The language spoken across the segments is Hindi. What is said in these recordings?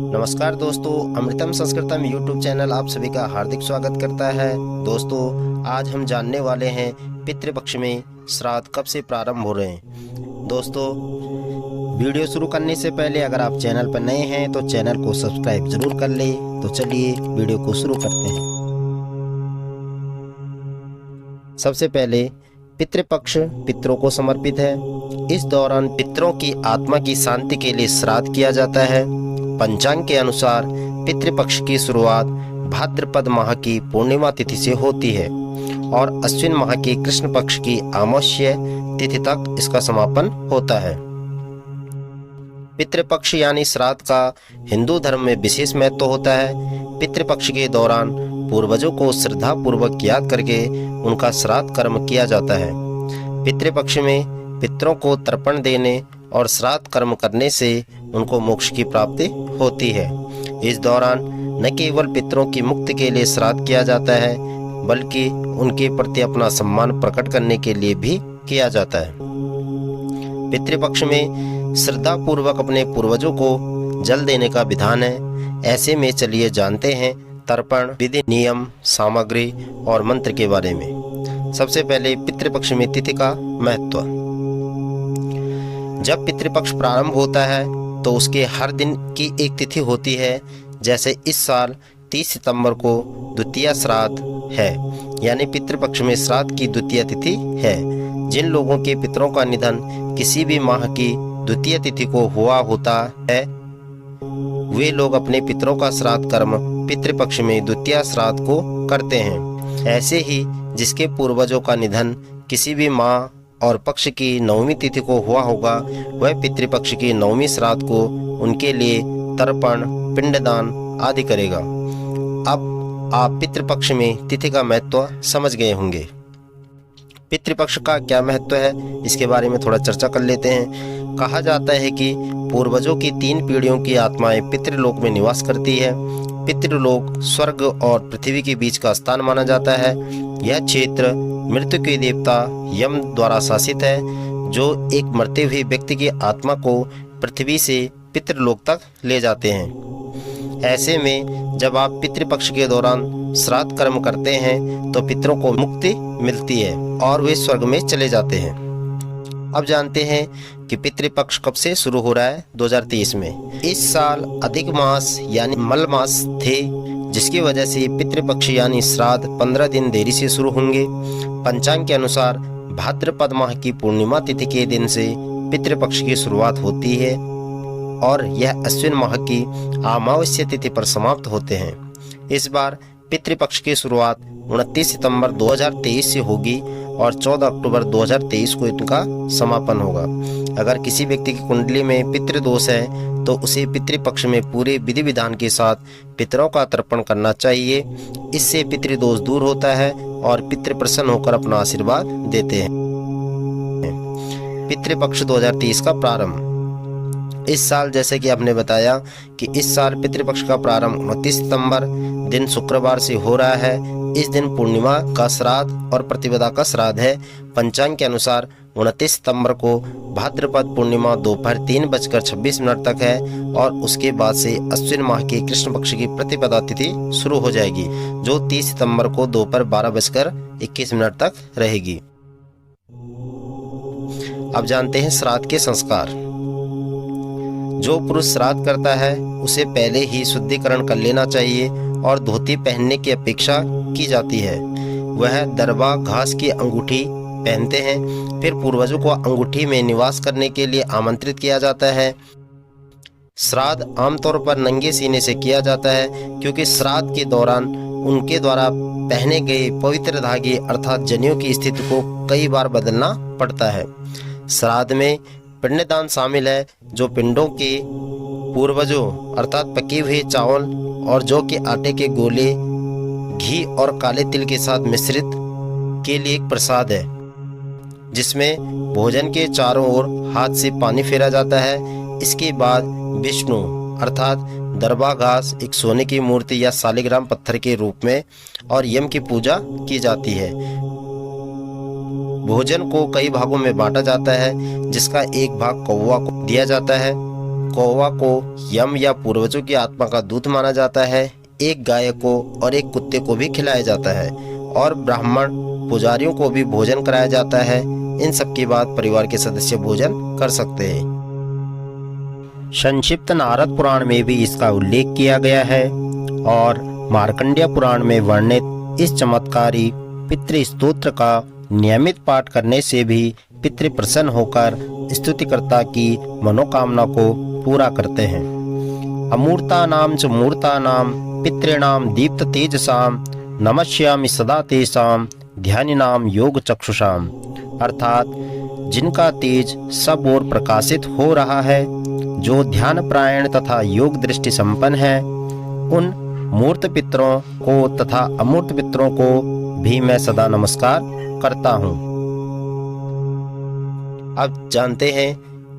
नमस्कार दोस्तों, अमृतम संस्कृतम यूट्यूब चैनल आप सभी का हार्दिक स्वागत करता है। दोस्तों, आज हम जानने वाले हैं पितृपक्ष में श्राद्ध कब से प्रारंभ हो रहे हैं। दोस्तों, वीडियो शुरू करने से पहले अगर आप चैनल पर नए हैं तो चैनल को सब्सक्राइब जरूर कर लें। तो चलिए वीडियो को शुरू करते हैं। सबसे पहले पितृपक्ष पितरों को समर्पित है। इस दौरान पितरों की आत्मा की शांति के लिए श्राद्ध किया जाता है। पंचांग के अनुसार पितृपक्ष की शुरुआत भाद्रपद माह की पूर्णिमा तिथि से होती है और अश्विन माह की कृष्ण पक्ष की अमावस्या तिथि तक इसका समापन होता है। पितृपक्ष यानी श्राद्ध का हिंदू धर्म में विशेष महत्व होता है। पितृपक्ष के दौरान पूर्वजों को श्रद्धा पूर्वक याद करके उनका श्राद्ध कर्म किया जाता है। पितृपक्ष में पितरों को तर्पण देने और श्राद्ध कर्म करने से उनको मोक्ष की प्राप्ति होती है। इस दौरान न केवल पितरों की मुक्ति के लिए श्राद्ध किया जाता है, बल्कि उनके प्रति अपना सम्मान प्रकट करने के लिए भी किया जाता है। पितृपक्ष में श्रद्धा पूर्वक अपने पूर्वजों को जल देने का विधान है। ऐसे में चलिए जानते हैं तर्पण विधि, नियम, सामग्री और मंत्र के बारे में। सबसे पहले पितृपक्ष में तिथि का महत्व। जब पितृपक्ष प्रारंभ होता है तो उसके हर दिन की एक तिथि होती है। जैसे इस साल 30 सितंबर को द्वितीय श्राद्ध है, यानी पितृपक्ष में श्राद्ध की द्वितीय तिथि है। जिन लोगों के पितरों का निधन किसी भी माह की द्वितीय तिथि को हुआ होता है, वे लोग अपने पितरों का श्राद्ध कर्म पितृपक्ष में द्वितीय श्राद्ध को करते हैं। ऐसे ही जिसके पूर्वजों का निधन किसी भी माह और पक्ष की नवमी तिथि को हुआ होगा, वह पितृपक्ष की नवमी श्राद्ध को उनके लिए तर्पण, पिंडदान आदि करेगा। अब आप पितृपक्ष में तिथि का महत्व समझ गए होंगे। पितृपक्ष का क्या महत्व है, इसके बारे में थोड़ा चर्चा कर लेते हैं। कहा जाता है कि पूर्वजों की 3 पीढ़ियों की आत्माएं पितृलोक में निवास करती है। पितृलोक स्वर्ग और पृथ्वी के बीच का स्थान माना जाता है। यह क्षेत्र मृत्यु के देवता यम द्वारा शासित है, जो एक मरते हुए व्यक्ति की आत्मा को पृथ्वी से पितृलोक तक ले जाते हैं। ऐसे में जब आप पितृपक्ष के दौरान श्राद्ध कर्म करते हैं तो पितरों को मुक्ति मिलती है और वे स्वर्ग में चले जाते हैं। अब जानते हैं कि पितृपक्ष कब से शुरू हो रहा है। 2023 में। इस साल अधिक मास यानी मल मास थे, जिसकी वजह से पितृपक्ष यानी श्राद्ध 15 दिन देरी से शुरू होंगे। पंचांग के अनुसार भाद्रपद माह की पूर्णिमा तिथि के दिन से पितृपक्ष की शुरुआत होती है और यह अश्विन माह की अमावस्या तिथि पर समाप्त होते हैं। इस बार पितृपक्ष की शुरुआत 29 सितंबर 2023 से होगी और 14 अक्टूबर 2023 को इनका समापन होगा। अगर किसी व्यक्ति की कुंडली में पितृदोष है तो उसे पितृपक्ष में पूरे विधि विधान के साथ पितरों का तर्पण करना चाहिए। इससे पितृदोष दूर होता है और पितृ प्रसन्न होकर अपना आशीर्वाद देते हैं। पितृपक्ष 2023 का प्रारंभ। इस साल जैसे कि आपने बताया कि इस साल पितृपक्ष का प्रारंभ 29 सितंबर दिन शुक्रवार से हो रहा है। इस दिन पूर्णिमा का श्राद्ध और प्रतिपदा का श्राद्ध है। पंचांग के अनुसार 29 सितंबर को भाद्रपद पूर्णिमा दोपहर 3:26 तक है और उसके बाद से अश्विन माह के कृष्ण पक्ष की प्रतिपदा तिथि शुरू हो जाएगी, जो 30 सितंबर को दोपहर 12:21 तक रहेगी। अब जानते हैं श्राद्ध के संस्कार। जो पुरुष श्राद्ध करता है उसे पहले ही शुद्धिकरण कर लेना चाहिए और धोती पहनने की अपेक्षा की जाती है। वह दरबा घास की अंगूठी पहनते हैं। फिर पूर्वजों को अंगूठी में निवास करने के लिए आमंत्रित किया जाता है। श्राद्ध आमतौर पर नंगे सीने से किया जाता है, क्योंकि श्राद्ध के दौरान उनके द्वारा पहने गए पवित्र धागे अर्थात जनेऊ की स्थिति को कई बार बदलना पड़ता है। श्राद्ध में पिंडदान शामिल है, जो पिंडों के पूर्वजों अर्थात पके हुए चावल और जौ के आटे के गोले घी और काले तिल के साथ मिश्रित के लिए एक प्रसाद है, जिसमें भोजन के चारों ओर हाथ से पानी फेरा जाता है। इसके बाद विष्णु अर्थात दरबा घास, एक सोने की मूर्ति या शालिग्राम पत्थर के रूप में और यम की पूजा की जाती है। भोजन को कई भागों में बांटा जाता है, जिसका एक भाग कौवा को दिया जाता है। कौवा को यम या पूर्वजों की आत्मा का दूध माना जाता है। एक गाय को और एक कुत्ते को भी खिलाया जाता है और ब्राह्मण पुजारियों को भी भोजन कराया जाता है। इन सब के बाद परिवार के सदस्य भोजन कर सकते हैं। संक्षिप्त नारद पुराण में भी इसका उल्लेख किया गया है और मार्कंडेय पुराण में वर्णित इस चमत्कारी पितृ स्तोत्र का नियमित पाठ करने से भी पितृ प्रसन्न होकर स्तुतिकर्ता की मनोकामना को पूरा करते हैं। अमूर्तानां च मूर्तानां पितॄणां दीप्त तेजसां नमस्यामि सदा तेषां ध्यानिनां योग चक्षुषां। अर्थात जिनका तेज सब ओर प्रकाशित हो रहा है, जो ध्यान प्रायण तथा योग दृष्टि संपन्न है, उन मूर्त पितरों को तथा अमूर्त पितरों को भी मैं सदा नमस्कार करता हूँ। अब जानते हैं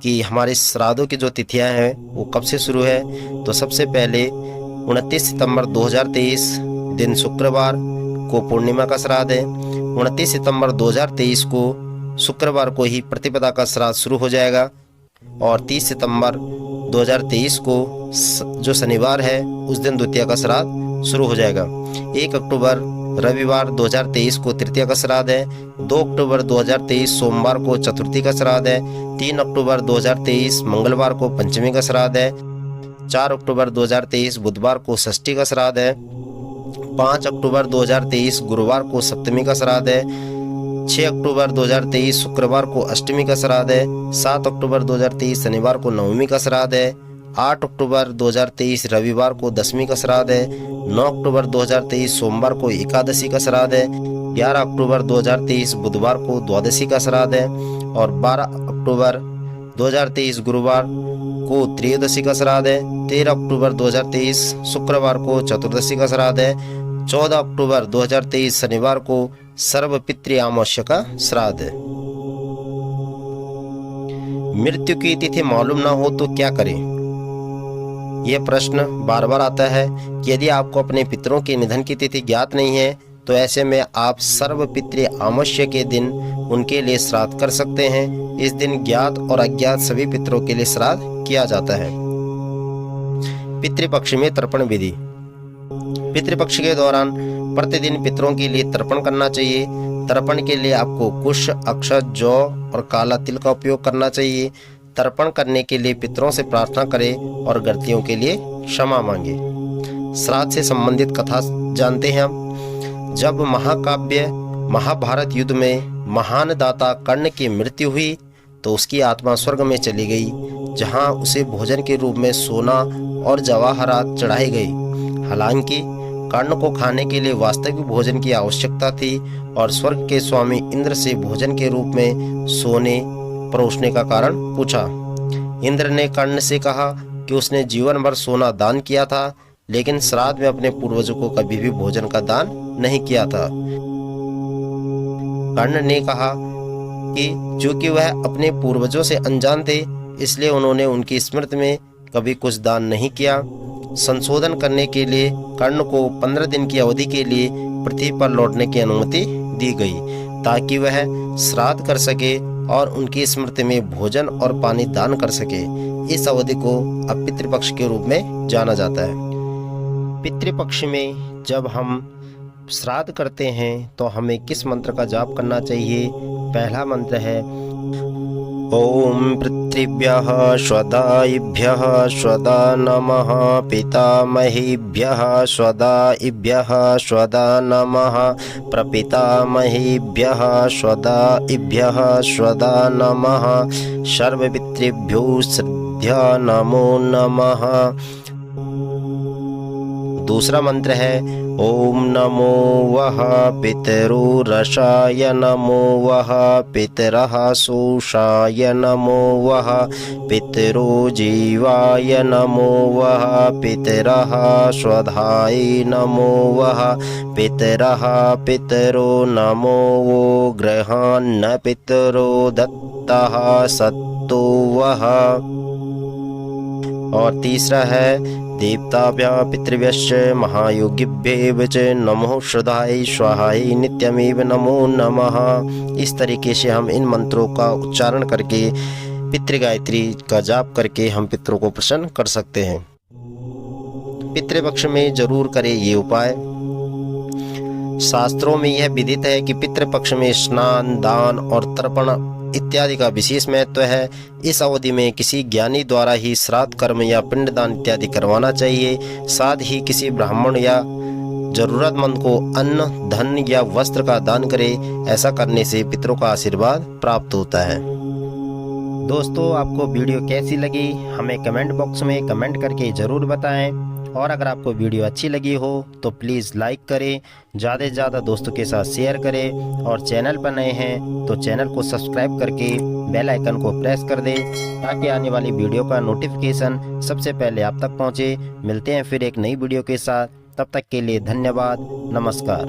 कि हमारे श्राद्धों की जो तिथियां हैं वो कब से शुरू है। तो सबसे पहले 29 सितंबर 2023 दिन शुक्रवार को पूर्णिमा का श्राद्ध है। 29 सितंबर 2023 को शुक्रवार को ही प्रतिपदा का श्राद्ध शुरू हो जाएगा और 30 सितंबर 2023 को जो शनिवार है उस दिन द्वितीया का श्राद्ध शुरू हो जाएगा। 1 अक्टूबर रविवार 2023 को तृतीया का श्राद्ध है। 2 अक्टूबर 2023 सोमवार को चतुर्थी का श्राद्ध है। 3 अक्टूबर 2023 मंगलवार को पंचमी का श्राद्ध है। 4 अक्टूबर 2023 बुधवार को षष्ठी का श्राद्ध है। 5 अक्टूबर 2023 गुरुवार को सप्तमी का श्राद्ध है। 6 अक्टूबर 2023 शुक्रवार को अष्टमी का श्राद्ध है। 7 अक्टूबर 2023 शनिवार को नवमी का श्राद्ध है। 8 अक्टूबर 2023 रविवार को दसवीं का श्राद्ध है। 9 अक्टूबर 2023 सोमवार को एकादशी का श्राद्ध है। 11 अक्टूबर 2023 बुधवार को द्वादशी का श्राद्ध है और 12 अक्टूबर 2023 गुरुवार को त्रयोदशी का श्राद्ध है। 13 अक्टूबर 2023 शुक्रवार को चतुर्दशी का श्राद्ध है। 14 अक्टूबर 2023 शनिवार को सर्वपितृ अमावस्या का श्राद्ध है। मृत्यु की तिथि मालूम ना हो तो क्या करें? यह प्रश्न बार बार आता है कि यदि आपको अपने पितरों के निधन की तिथि ज्ञात नहीं है तो ऐसे में आप सर्वपितृ अमावस्या के दिन उनके लिए श्राद्ध कर सकते हैं। इस दिन ज्ञात और अज्ञात सभी पितरों के लिए श्राद्ध किया जाता है। पितृपक्ष में तर्पण विधि। पितृपक्ष के दौरान प्रतिदिन पितरों के लिए तर्पण करना चाहिए। तर्पण के लिए आपको कुश, अक्षत, जौ और काला तिल का उपयोग करना चाहिए। तर्पण करने के लिए पितरों से प्रार्थना करें और गलतियों के लिए क्षमा मांगे। श्राद्ध से संबंधित कथा जानते हैं हम। जब महाकाव्य महाभारत युद्ध में महान दाता कर्ण की मृत्यु हुई तो उसकी आत्मा स्वर्ग में चली गई, जहां उसे भोजन के रूप में सोना और जवाहरात चढ़ाई गई। हालांकि कर्ण को खाने के लिए वास्तविक भोजन की आवश्यकता थी और स्वर्ग के स्वामी इंद्र से भोजन के रूप में सोने परोसने का कारण पूछा। इंद्र ने कर्ण से कहा कि उसने जीवन भर सोना दान किया था, लेकिन श्राद्ध में अपने पूर्वजों को कभी भी भोजन का दान नहीं किया था। कर्ण ने कहा कि चूंकि वह अपने पूर्वजों से अनजान थे, इसलिए उन्होंने उनकी स्मृति में कभी कुछ दान नहीं किया। संशोधन करने के लिए कर्ण को 15 दिन की अवधि के लिए पृथ्वी पर लौटने की अनुमति दी गई, ताकि वह श्राद्ध कर सके और उनकी स्मृति में भोजन और पानी दान कर सके। इस अवधि को अब पितृपक्ष के रूप में जाना जाता है। पितृपक्ष में जब हम श्राद्ध करते हैं तो हमें किस मंत्र का जाप करना चाहिए? पहला मंत्र है ओम पितृभ्यः स्वदाइभ्यः स्वदा नमः पितामहेभ्यः स्वदाइभ्यः स्वदा नमः प्रपितामहेभ्यः स्वदाइभ्यः स्वदा नमः सर्वपितृभ्यो श्रद्धा नमो नमः। दूसरा मंत्र है ओम नमो वः पितरुरसाय नमो वः पितरः शोषाय नमो वः पितरुजीवाय नमो वः पितरः स्वधाय नमो वः पितरः पितरो नमो वो गृहान्न पितरो दत्तः सत्तो वः। और तीसरा है देवताभ्यः पितृभ्यश्च महायोगिभ्येव च नमो श्रद्धायै स्वाहायै नित्यमेव नमो नमः। इस तरीके से हम इन मंत्रों का उच्चारण करके पितृ गायत्री का जाप करके हम पितरों को प्रसन्न कर सकते हैं। पितृपक्ष में जरूर करें ये उपाय। शास्त्रों में यह विदित है कि पितृपक्ष में स्नान, दान और तर्पण इत्यादि का विशेष महत्व है। इस अवधि में किसी ज्ञानी द्वारा ही श्राद्ध कर्म या पिंडदान इत्यादि करवाना चाहिए। साथ ही किसी ब्राह्मण या जरूरतमंद को अन्न, धन या वस्त्र का दान करें। ऐसा करने से पितरों का आशीर्वाद प्राप्त होता है। दोस्तों, आपको वीडियो कैसी लगी हमें कमेंट बॉक्स में कमेंट करके ज़रूर बताएं। और अगर आपको वीडियो अच्छी लगी हो तो प्लीज़ लाइक करें, ज़्यादा से ज़्यादा दोस्तों के साथ शेयर करें। और चैनल पर नए हैं तो चैनल को सब्सक्राइब करके बेल आइकन को प्रेस कर दें ताकि आने वाली वीडियो का नोटिफिकेशन सबसे पहले आप तक पहुंचे। मिलते हैं फिर एक नई वीडियो के साथ, तब तक के लिए धन्यवाद, नमस्कार।